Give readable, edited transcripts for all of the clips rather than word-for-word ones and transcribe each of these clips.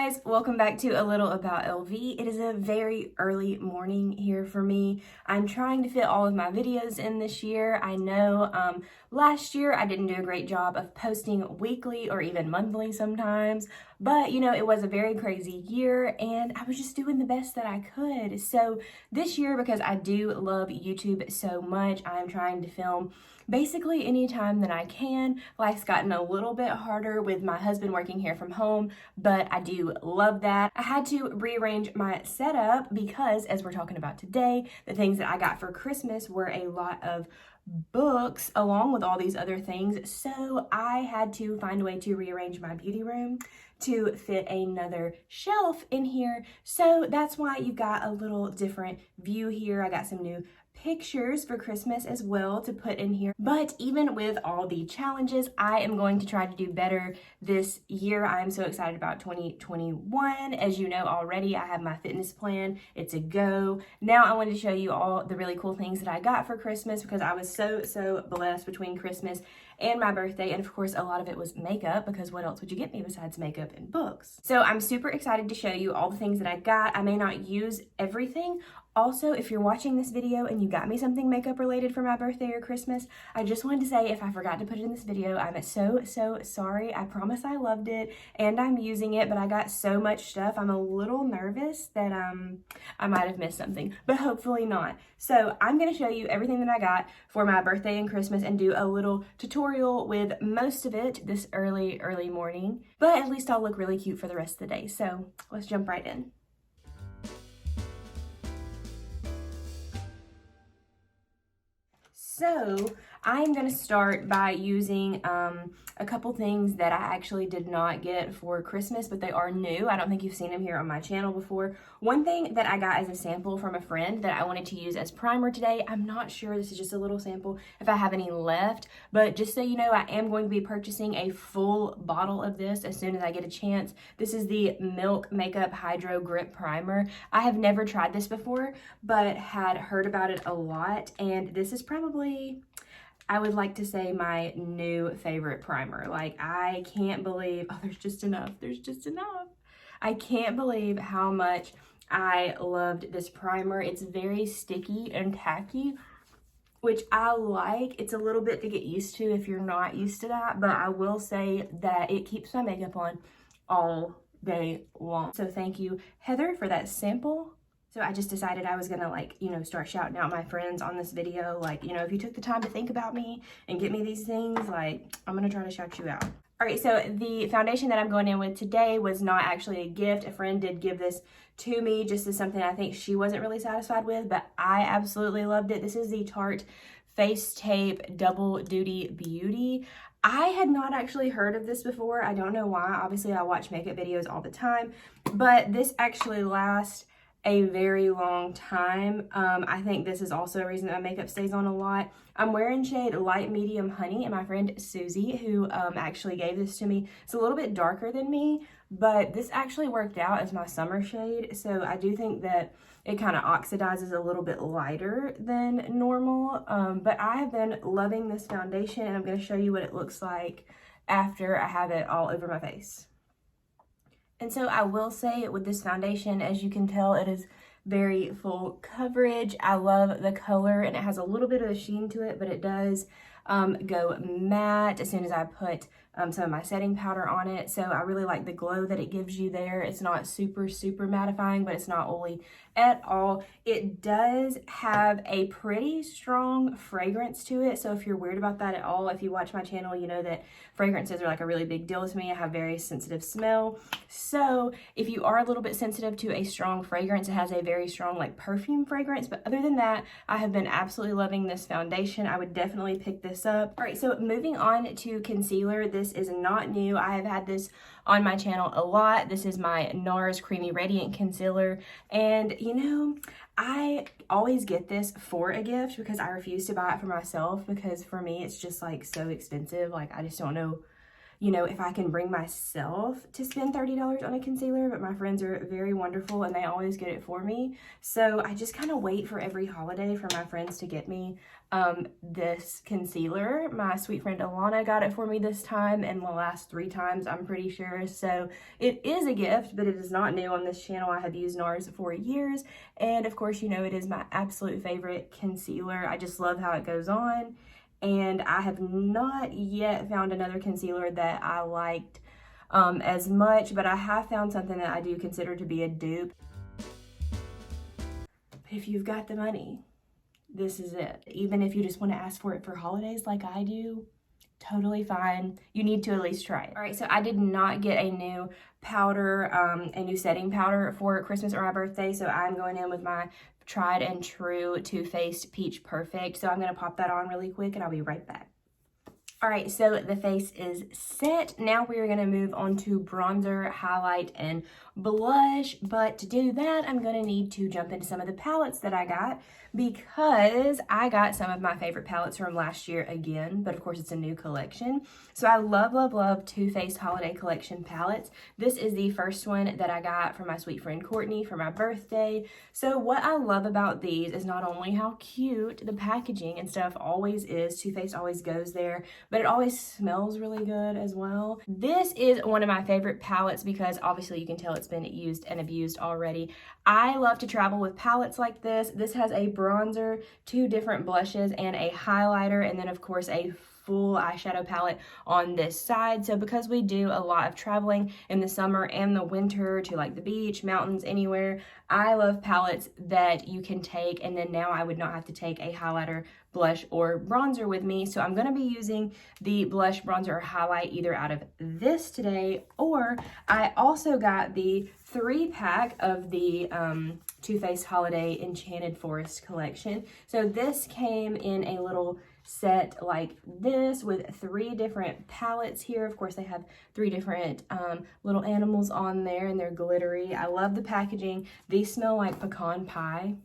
guys, welcome back to A Little About LV. It is a very early morning here for me. I'm trying to fit all of my videos in this year. I know last year I didn't do a great job of posting weekly or even monthly sometimes, but you know, it was a very crazy year and I was just doing the best that I could. So this year, because I do love YouTube so much, I'm trying to film basically anytime that I can. Life's gotten a little bit harder with my husband working here from home, but I do love that. I had to rearrange my setup because, as we're talking about today, the things that I got for Christmas were a lot of books along with all these other things. So I had to find a way to rearrange my beauty room to fit another shelf in here. So that's why you got a little different view here. I got some new pictures for Christmas as well to put in here. But even with all the challenges, I am going to try to do better this year. I'm so excited about 2021. As you know already, I have my fitness plan. It's a go. Now I wanted to show you all the really cool things that I got for Christmas because I was so blessed between Christmas and my birthday. And of course, a lot of it was makeup because what else would you get me besides makeup and books? So I'm super excited to show you all the things that I got. I may not use everything. Also, if you're watching this video and you got me something makeup related for my birthday or Christmas, I just wanted to say if I forgot to put it in this video, I'm so sorry. I promise I loved it and I'm using it, but I got so much stuff. I'm a little nervous that I might have missed something, but hopefully not. So I'm going to show you everything that I got for my birthday and Christmas and do a little tutorial with most of it this early morning, but at least I'll look really cute for the rest of the day. So let's jump right in. So I'm going to start by using a couple things that I actually did not get for Christmas, but they are new. I don't think you've seen them here on my channel before. One thing that I got as a sample from a friend that I wanted to use as primer today, I'm not sure, this is just a little sample, if I have any left, but just so you know, I am going to be purchasing a full bottle of this as soon as I get a chance. This is the Milk Makeup Hydro Grip Primer. I have never tried this before, but had heard about it a lot, and this is probably, I would like to say, my new favorite primer. Like, I can't believe, oh, there's just enough. I can't believe how much I loved this primer. It's very sticky and tacky, which I like. It's a little bit to get used to if you're not used to that, but I will say that it keeps my makeup on all day long. So thank you, Heather, for that sample. So I just decided I was gonna start shouting out my friends on this video. Like, if you took the time to think about me and get me these things, like, I'm gonna try to shout you out. All right, so the foundation that I'm going in with today was not actually a gift. A friend did give this to me just as something I think she wasn't really satisfied with, but I absolutely loved it. This is the Tarte Face Tape Double Duty Beauty. I had not actually heard of this before. I don't know why. Obviously, I watch makeup videos all the time, but this actually lasts a very long time. I think this is also a reason that my makeup stays on a lot. I'm wearing shade Light Medium Honey, and my friend Susie, who actually gave this to me, it's a little bit darker than me, but this actually worked out as my summer shade. So I do think that it kind of oxidizes a little bit lighter than normal. But I have been loving this foundation, and I'm going to show you what it looks like after I have it all over my face. And so I will say with this foundation, as you can tell, it is very full coverage. I love the color, and it has a little bit of a sheen to it, but it does go matte as soon as I put some of my setting powder on it. So I really like the glow that it gives you there. It's not super mattifying, but it's not oily at all. It does have a pretty strong fragrance to it. So if you're weird about that at all, if you watch my channel, you know that fragrances are like a really big deal to me. I have very sensitive smell. So if you are a little bit sensitive to a strong fragrance, it has a very strong like perfume fragrance. But other than that, I have been absolutely loving this foundation. I would definitely pick this up. All right, so moving on to concealer. This is not new. I have had this on my channel a lot. This is my NARS Creamy Radiant Concealer, and I always get this for a gift because I refuse to buy it for myself because for me it's just like so expensive. Like, I just don't know you know, if I can bring myself to spend $30 on a concealer, but my friends are very wonderful and they always get it for me. So I just kind of wait for every holiday for my friends to get me this concealer. My sweet friend Alana got it for me this time and the last 3 times, I'm pretty sure. So it is a gift, but it is not new on this channel. I have used NARS for years. And of course, you know, it is my absolute favorite concealer. I just love how it goes on. And I have not yet found another concealer that I liked as much, but I have found something that I do consider to be a dupe. If you've got the money, this is it. Even if you just want to ask for it for holidays like I do, totally fine. You need to at least try it. All right, so I did not get a new powder, a new setting powder for Christmas or my birthday, so I'm going in with my tried and true Too Faced Peach Perfect. So I'm gonna pop that on really quick and I'll be right back. All right, so the face is set. Now we're gonna move on to bronzer, highlight, and blush. But to do that, I'm gonna need to jump into some of the palettes that I got because I got some of my favorite palettes from last year again, but of course it's a new collection. So I love, love, love Too Faced Holiday Collection palettes. This is the first one that I got from my sweet friend Courtney for my birthday. So what I love about these is not only how cute the packaging and stuff always is, Too Faced always goes there, but it always smells really good as well. This is one of my favorite palettes because obviously you can tell it's been used and abused already. I love to travel with palettes like this. This has a bronzer, 2 different blushes, and a highlighter, and then of course a full eyeshadow palette on this side. So because we do a lot of traveling in the summer and the winter to like the beach, mountains, anywhere, I love palettes that you can take, and then now I would not have to take a highlighter, blush, or bronzer with me. So I'm gonna be using the blush, bronzer, or highlight either out of this today, or I also got the 3-pack of the Too Faced Holiday Enchanted Forest collection. So this came in a little set like this with 3 different palettes here. Of course, they have 3 different little animals on there and they're glittery. I love the packaging. These smell like pecan pie.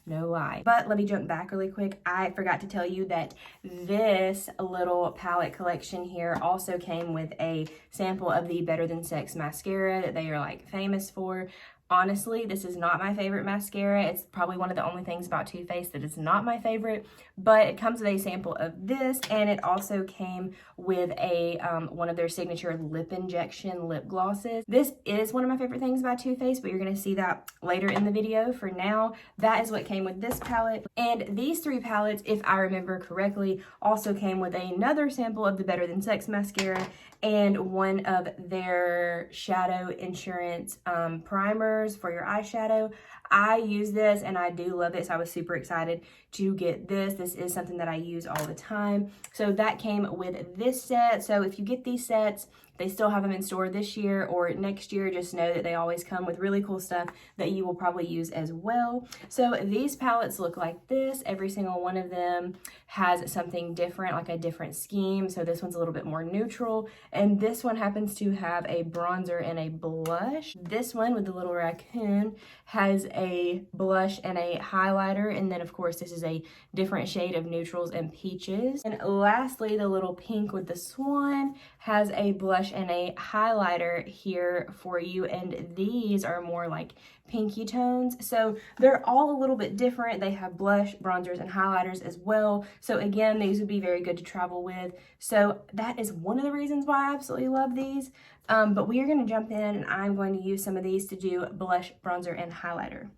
No lie. But let me jump back really quick. I forgot to tell you that this little palette collection here also came with a sample of the Better Than Sex mascara that they are like famous for. Honestly, this is not my favorite mascara. It's probably one of the only things about Too Faced that is not my favorite, but it comes with a sample of this, and it also came with a one of their signature lip injection lip glosses. This is one of my favorite things about Too Faced, but you're gonna see that later in the video. For now, that is what came with this palette. And these 3 palettes, if I remember correctly, also came with another sample of the Better Than Sex mascara and one of their Shadow Insurance primers for your eyeshadow. I use this and I do love it, so I was super excited to get this. This is something that I use all the time. So that came with this set. So if you get these sets, they still have them in store this year or next year. Just know that they always come with really cool stuff that you will probably use as well. So these palettes look like this. Every single one of them has something different, like a different scheme. So this one's a little bit more neutral. And this one happens to have a bronzer and a blush. This one with the little raccoon has a blush and a highlighter. And then of course, this is a different shade of neutrals and peaches. And lastly, the little pink with the swan has a blush and a highlighter here for you, and these are more like pinky tones. So they're all a little bit different. They have blush, bronzers, and highlighters as well. So again, these would be very good to travel with. So that is one of the reasons why I absolutely love these. But we are going to jump in and I'm going to use some of these to do blush, bronzer, and highlighter.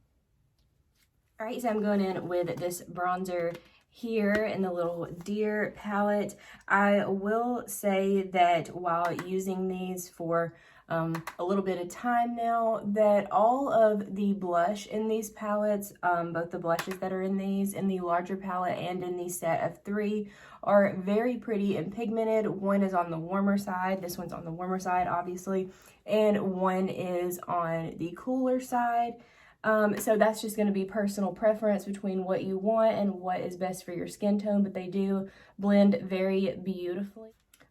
All right, so I'm going in with this bronzer here in the little deer palette. I will say that while using these for a little bit of time now, that all of the blush in these palettes, both the blushes that are in these, in the larger palette and in the set of 3, are very pretty and pigmented. One is on the warmer side, this one's on the warmer side obviously, and one is on the cooler side. So that's just going to be personal preference between what you want and what is best for your skin tone, but they do blend very beautifully.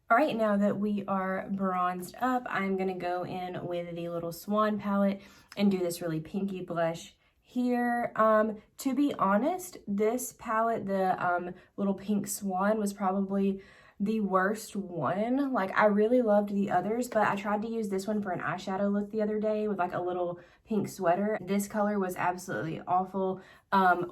All right, now that we are bronzed up, I'm going to go in with the little Swan palette and do this really pinky blush here. To be honest, this palette, the little pink Swan, was probably the worst one. Like, I really loved the others, but I tried to use this one for an eyeshadow look the other day with like a little pink sweater. This color was absolutely awful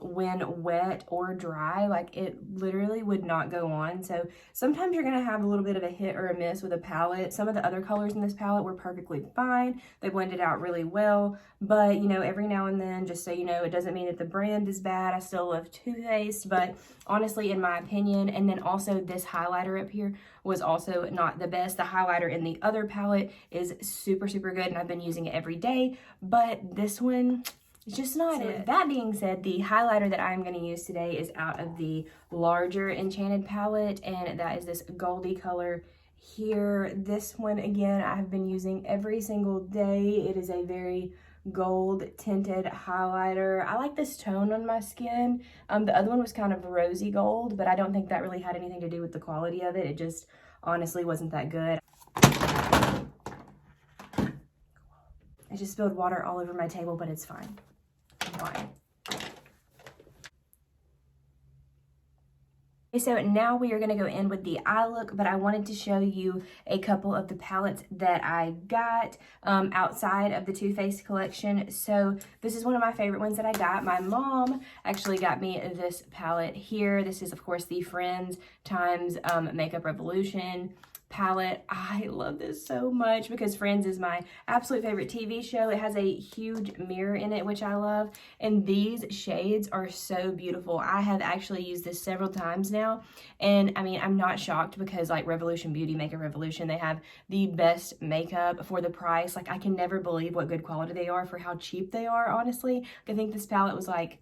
when wet or dry. Like, it literally would not go on. So sometimes you're gonna have a little bit of a hit or a miss with a palette. Some of the other colors in this palette were perfectly fine. They blended out really well, but you know, every now and then, just so you know, it doesn't mean that the brand is bad. I still love Too Faced, but honestly, in my opinion, and then also this highlighter up here was also not the best. The highlighter in the other palette is super, super good, and I've been using it every day, but this one, it's just not it. That being said, the highlighter that I'm going to use today is out of the larger Enchanted palette, and that is this Goldie color here. This one, again, I've been using every single day. It is a very gold tinted highlighter. I like this tone on my skin. The other one was kind of rosy gold, but I don't think that really had anything to do with the quality of it. It just honestly wasn't that good. I just spilled water all over my table, but it's fine. I'm fine. So now we are going to go in with the eye look, but I wanted to show you a couple of the palettes that I got outside of the Too Faced collection. So this is one of my favorite ones that I got. My mom actually got me this palette here. This is, of course, the Friends times Makeup Revolution palette. I love this so much because Friends is my absolute favorite TV show. It has a huge mirror in it, which I love, and these shades are so beautiful. I have actually used this several times now, and I mean, I'm not shocked because like Revolution Beauty, Makeup Revolution, they have the best makeup for the price. Like, I can never believe what good quality they are for how cheap they are, honestly. I think this palette was like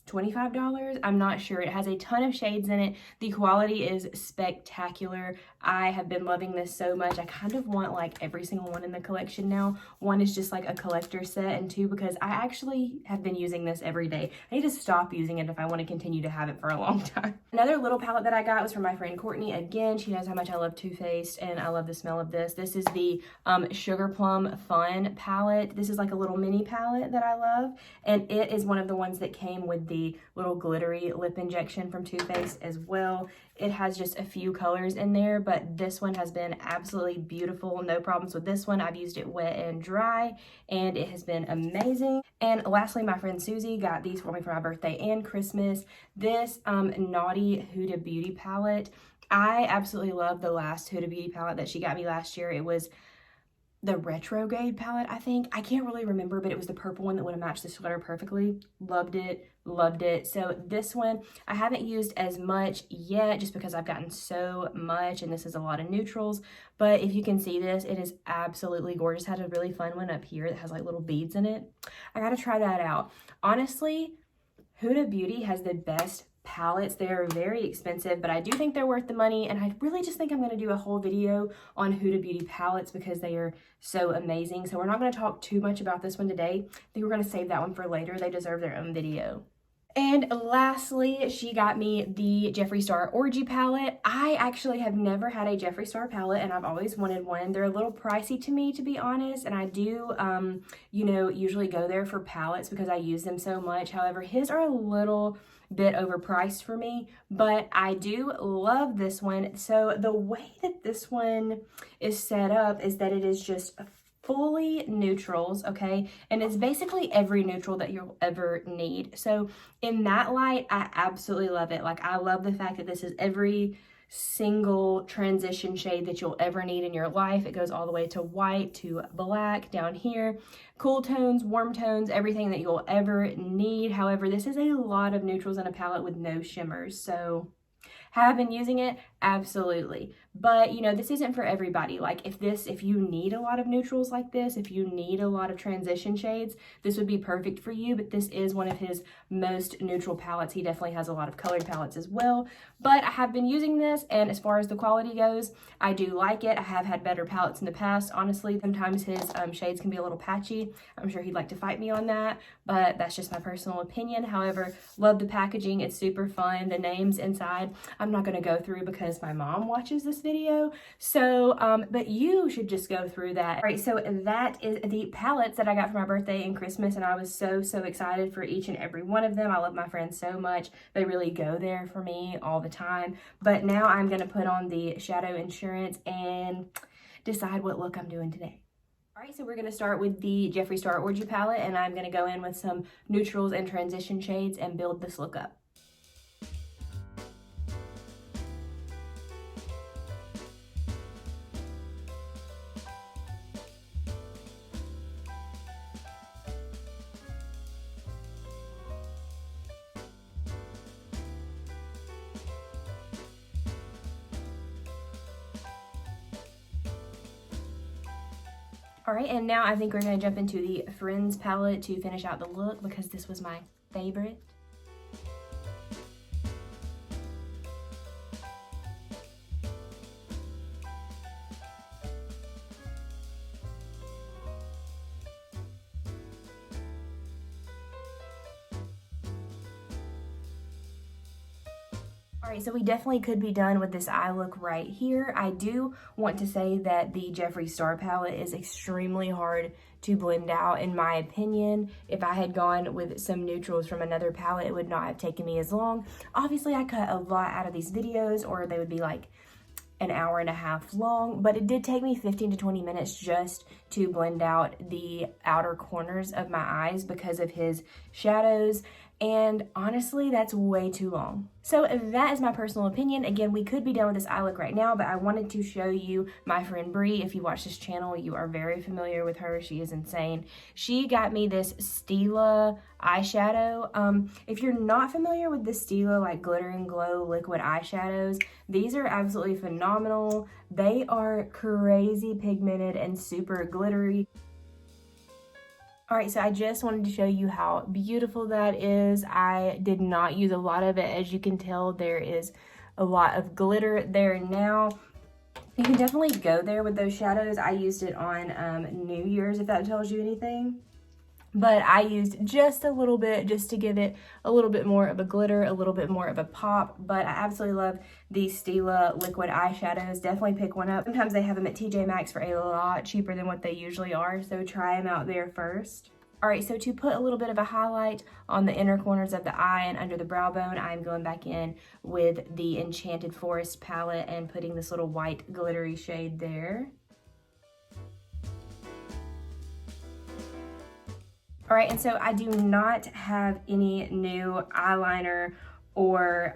$25. I'm not sure. It has a ton of shades in it. The quality is spectacular. I have been loving this so much. I kind of want like every single one in the collection now. One is just like a collector set, and two, because I actually have been using this every day. I need to stop using it if I want to continue to have it for a long time. Another little palette that I got was from my friend Courtney. Again, she knows how much I love Too Faced, and I love the smell of this. This is the Sugar Plum Fun palette. This is like a little mini palette that I love, and it is one of the ones that came with the little glittery lip injection from Too Faced as well. It has just a few colors in there, but this one has been absolutely beautiful. No problems with this one. I've used it wet and dry, and it has been amazing. And lastly, my friend Susie got these for me for my birthday and Christmas. This Naughty Huda Beauty palette. I absolutely love the last Huda Beauty palette that she got me last year. It was the Retrograde palette, I think. I can't really remember, but it was the purple one that would have matched the sweater perfectly. Loved it, loved it. So this one I haven't used as much yet just because I've gotten so much, and this is a lot of neutrals. But if you can see this, it is absolutely gorgeous. I had a really fun one up here that has like little beads in it. I gotta try that out. Honestly, Huda Beauty has the best palettes. They are very expensive, but I do think they're worth the money, and I really just think I'm going to do a whole video on Huda Beauty palettes because they are so amazing. So we're not going to talk too much about this one today. I think we're going to save that one for later. They deserve their own video. And lastly, she got me the Jeffree Star Orgy palette. I actually have never had a Jeffree Star palette, and I've always wanted one. They're a little pricey to me, to be honest, and I do, you know, usually go there for palettes because I use them so much. However, his are a little bit overpriced for me, but I do love this one. So the way that this one is set up is that it is just fully neutrals, okay? And it's basically every neutral that you'll ever need. So in that light, I absolutely love it. Like, I love the fact that this is every single transition shade that you'll ever need in your life. It goes all the way to white to black down here. Cool tones, warm tones, everything that you'll ever need. However, this is a lot of neutrals in a palette with no shimmers. So have I been using it? Absolutely. But, you know, this isn't for everybody. Like, if you need a lot of neutrals like this, if you need a lot of transition shades, this would be perfect for you. But this is one of his most neutral palettes. He definitely has a lot of colored palettes as well. But I have been using this, and as far as the quality goes, I do like it. I have had better palettes in the past, honestly. Sometimes his shades can be a little patchy. I'm sure he'd like to fight me on that, but that's just my personal opinion. However, love the packaging. It's super fun. The names inside, I'm not going to go through because my mom watches this video. video. So, but you should just go through that. All right, so that is the palettes that I got for my birthday and Christmas, and I was so excited for each and every one of them. I love my friends so much. They really go there for me all the time. But now I'm gonna put on the Shadow Insurance and decide what look I'm doing today. All right, so we're gonna start with the Jeffree Star Orgy palette, and I'm gonna go in with some neutrals and transition shades and build this look up. All right, and now I think we're gonna jump into the Friends palette to finish out the look because this was my favorite. All right, so we definitely could be done with this eye look right here. I do want to say that the Jeffree Star palette is extremely hard to blend out, in my opinion. If I had gone with some neutrals from another palette, it would not have taken me as long. Obviously, I cut a lot out of these videos, or they would be like an hour and a half long, but it did take me 15 to 20 minutes just to blend out the outer corners of my eyes because of his shadows. And honestly, that's way too long. So that is my personal opinion. Again, we could be done with this eye look right now, but I wanted to show you my friend Bree. If you watch this channel, you are very familiar with her. She is insane. She got me this Stila eyeshadow. If you're not familiar with the Stila like glitter and glow liquid eyeshadows, these are absolutely phenomenal. They are crazy pigmented and super glittery. All right, so I just wanted to show you how beautiful that is. I did not use a lot of it. As you can tell, there is a lot of glitter there now. You can definitely go there with those shadows. I used it on New Year's, if that tells you anything. But I used just a little bit just to give it a little bit more of a glitter, a little bit more of a pop. But I absolutely love these Stila liquid eyeshadows. Definitely pick one up. Sometimes they have them at TJ Maxx for a lot cheaper than what they usually are, so try them out there first. All right, so to put a little bit of a highlight on the inner corners of the eye and under the brow bone, I'm going back in with the Enchanted Forest palette and putting this little white glittery shade there. All right, and so I do not have any new eyeliner or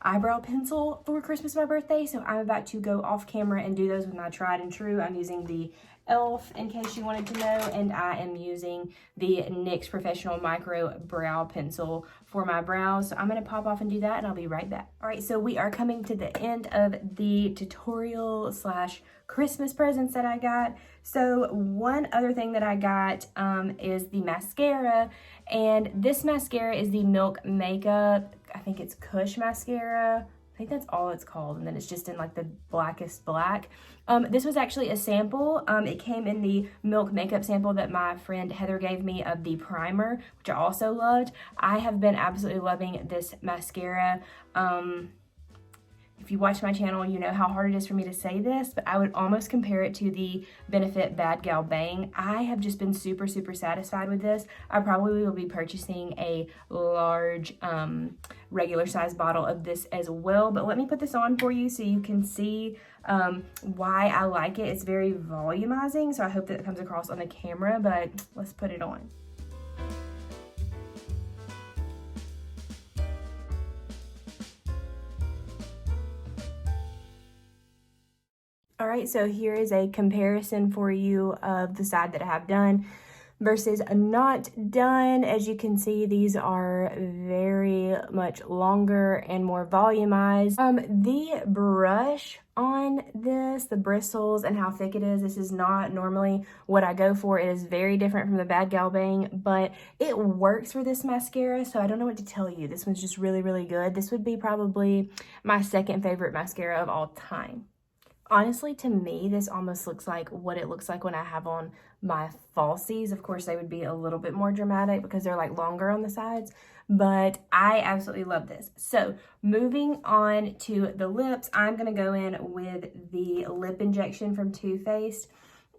eyebrow pencil for Christmas or my birthday, so I'm about to go off camera and do those with my tried and true. I'm using the e.l.f. in case you wanted to know, and I am using the NYX Professional Micro Brow Pencil for my brows. So I'm gonna pop off and do that, and I'll be right back. All right, so we are coming to the end of the tutorial slash Christmas presents that I got. So one other thing that I got is the mascara, and this mascara is the Milk Makeup, I think it's Kush mascara. I think that's all it's called, and then it's just in like the blackest black. This was actually a sample. It came in the Milk Makeup sample that my friend Heather gave me of the primer, which I also loved. I have been absolutely loving this mascara. If you watch my channel, you know how hard it is for me to say this, but I would almost compare it to the Benefit Bad Gal Bang. I have just been super satisfied with this. I probably will be purchasing a large regular size bottle of this as well, but let me put this on for you so you can see why I like it. It's very volumizing, so I hope that it comes across on the camera, but let's put it on. All right, so here is a comparison for you of the side that I have done versus not done. As you can see, these are very much longer and more volumized. The brush on this, the bristles and how thick it is, this is not normally what I go for. It is very different from the Bad Gal Bang, but it works for this mascara, so I don't know what to tell you. This one's just really good. This would be probably my second favorite mascara of all time. Honestly, to me, this almost looks like what it looks like when I have on my falsies. Of course, they would be a little bit more dramatic because they're like longer on the sides, but I absolutely love this. So moving on to the lips, I'm gonna go in with the Lip Injection from Too Faced.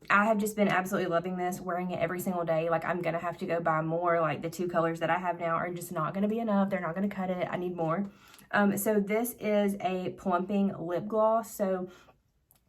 I have just been absolutely loving this, wearing it every single day. Like, I'm gonna have to go buy more. Like, the 2 colors that I have now are just not gonna be enough. They're not gonna cut it. I need more. So this is a plumping lip gloss. So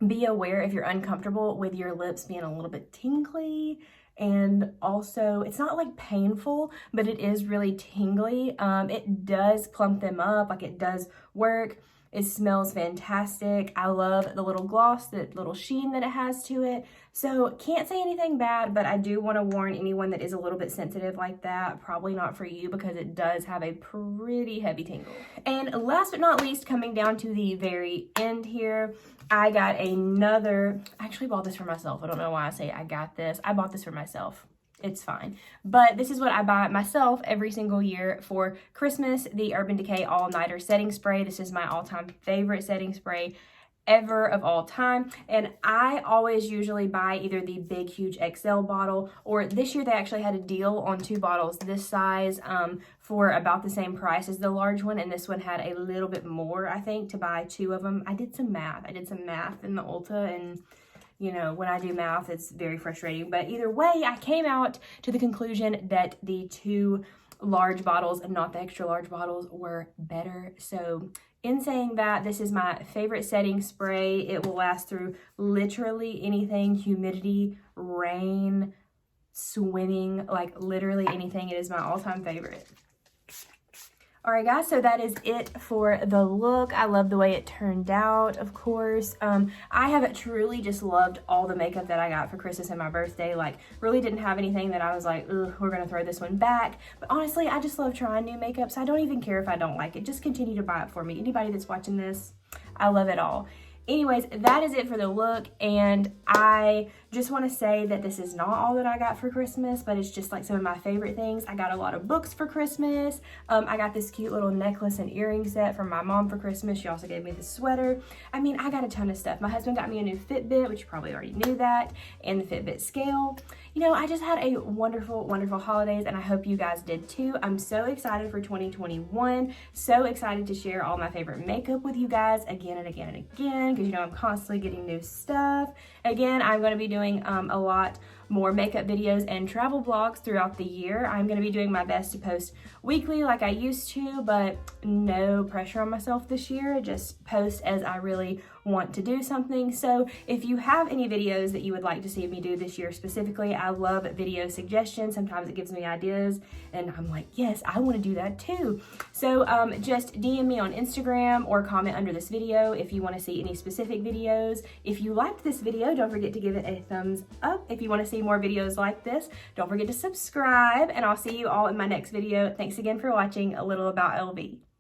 be aware if you're uncomfortable with your lips being a little bit tingly, and also it's not like painful, but it is really tingly. It does plump them up, like it does work. It smells fantastic. I love the little gloss, the little sheen that it has to it. So can't say anything bad, but I do want to warn anyone that is a little bit sensitive like that, probably not for you, because it does have a pretty heavy tingle. And last but not least, coming down to the very end here, I got another, I actually bought this for myself. I don't know why I say I got this. I bought this for myself. It's fine. But this is what I buy myself every single year for Christmas, the Urban Decay All Nighter Setting Spray. This is my all-time favorite setting spray ever of all time, and I always usually buy either the big huge XL bottle, or this year they actually had a deal on 2 bottles this size for about the same price as the large one, and this one had a little bit more, I think, to buy 2 of them. I did some math in the Ulta, and you know, when I do math, it's very frustrating. But either way, I came out to the conclusion that the 2 large bottles and not the extra large bottles were better. So in saying that, this is my favorite setting spray. It will last through literally anything, humidity, rain, swimming, like literally anything. It is my all-time favorite. All right, guys, so that is it for the look. I love the way it turned out, of course. I have truly just loved all the makeup that I got for Christmas and my birthday. Like, really didn't have anything that I was like, ugh, we're gonna throw this one back. But honestly, I just love trying new makeup, so I don't even care if I don't like it. Just continue to buy it for me. Anybody that's watching this, I love it all. Anyways, that is it for the look, and I just want to say that this is not all that I got for Christmas, but it's just like some of my favorite things. I got a lot of books for Christmas. I got this cute little necklace and earring set from my mom for Christmas. She also gave me the sweater. I mean, I got a ton of stuff. My husband got me a new Fitbit, which you probably already knew that, and the Fitbit scale. You know, I just had a wonderful, wonderful holidays, and I hope you guys did too. I'm so excited for 2021. So excited to share all my favorite makeup with you guys again and again and again, because you know I'm constantly getting new stuff. Again, I'm going to be doing a lot more makeup videos and travel vlogs throughout the year. I'm going to be doing my best to post weekly like I used to, but no pressure on myself this year. Just post as I really want to do something. So if you have any videos that you would like to see me do this year specifically, I love video suggestions. Sometimes it gives me ideas and I'm like, yes, I want to do that too. So just DM me on Instagram or comment under this video if you want to see any specific videos. If you liked this video, don't forget to give it a thumbs up. If you want to see more videos like this, don't forget to subscribe, and I'll see you all in my next video. Thanks again for watching A Little About LV.